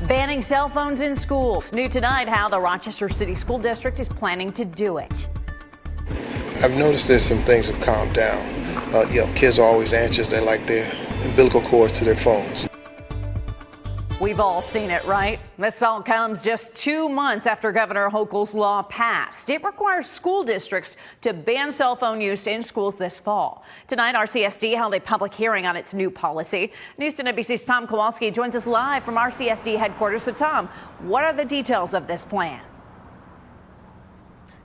Banning cell phones in schools. New tonight how the Rochester City School District is planning to do it. I've noticed that some things have calmed down. Kids are always anxious. They like their umbilical cords to their phones. We've all seen it, right? This all comes just 2 months after Governor Hochul's law passed. It requires school districts to ban cell phone use in schools this fall. Tonight, RCSD held a public hearing on its new policy. News 10 NBC's Tom Kowalski joins us live from RCSD headquarters. So, Tom, what are the details of this plan?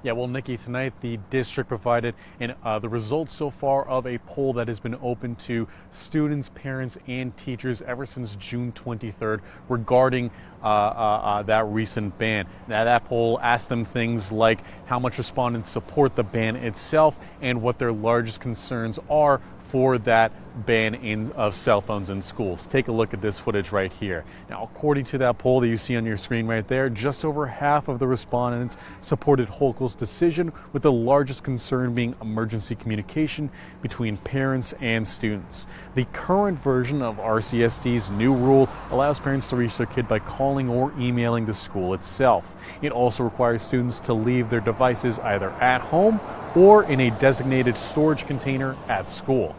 Yeah, well, Nikki, tonight the district provided the results so far of a poll that has been open to students, parents, and teachers ever since June 23rd regarding that recent ban. Now, that poll asked them things like how much respondents support the ban itself and what their largest concerns are for that ban of cell phones in schools. Take a look at this footage right here. Now, according to that poll that you see on your screen right there, just over half of the respondents supported Hochul's decision, with the largest concern being emergency communication between parents and students. The current version of RCSD's new rule allows parents to reach their kid by calling or emailing the school itself. It also requires students to leave their devices either at home or in a designated storage container at school.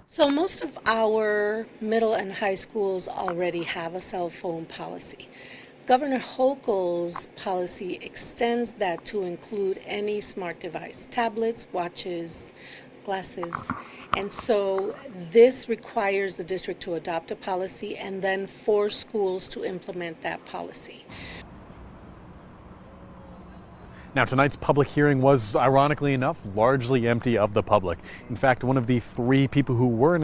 So most of our middle and high schools already have a cell phone policy. Governor Hochul's policy extends that to include any smart device, tablets, watches, glasses. And so this requires the district to adopt a policy and then for schools to implement that policy. Now, tonight's public hearing was, ironically enough, largely empty of the public. In fact, one of the 3 people who were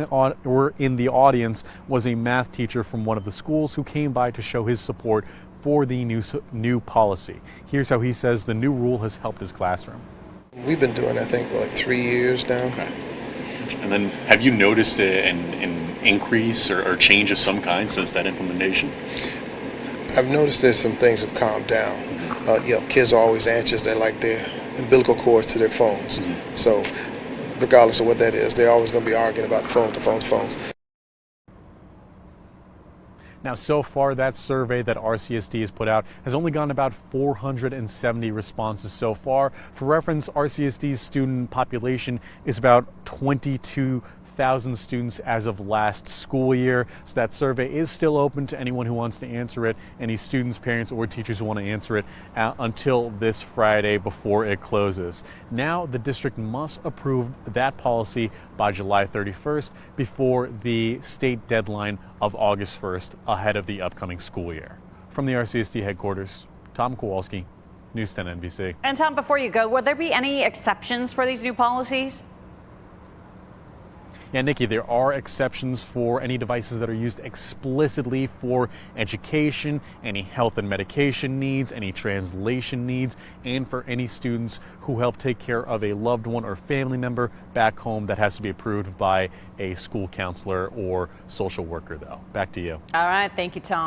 in the audience was a math teacher from one of the schools who came by to show his support for the new policy. Here's how he says the new rule has helped his classroom. We've been doing, I think, like 3 years now. Okay. And then have you noticed an increase or change of some kind since that implementation? I've noticed that some things have calmed down. Kids are always anxious. They like their umbilical cords to their phones. So regardless of what that is, they're always going to be arguing about the phones. Now, so far, that survey that RCSD has put out has only gotten about 470 responses so far. For reference, RCSD's student population is about 22,000 students as of last school year. So that survey is still open to anyone who wants to answer it, any students, parents, or teachers who want to answer it until this Friday before it closes. Now the district must approve that policy by July 31st before the state deadline of August 1st ahead of the upcoming school year. From the RCSD headquarters, Tom Kowalski, News 10 NBC. And Tom, before you go, will there be any exceptions for these new policies? Yeah, Nikki, there are exceptions for any devices that are used explicitly for education, any health and medication needs, any translation needs, and for any students who help take care of a loved one or family member back home. That has to be approved by a school counselor or social worker, though. Back to you. All right. Thank you, Tom.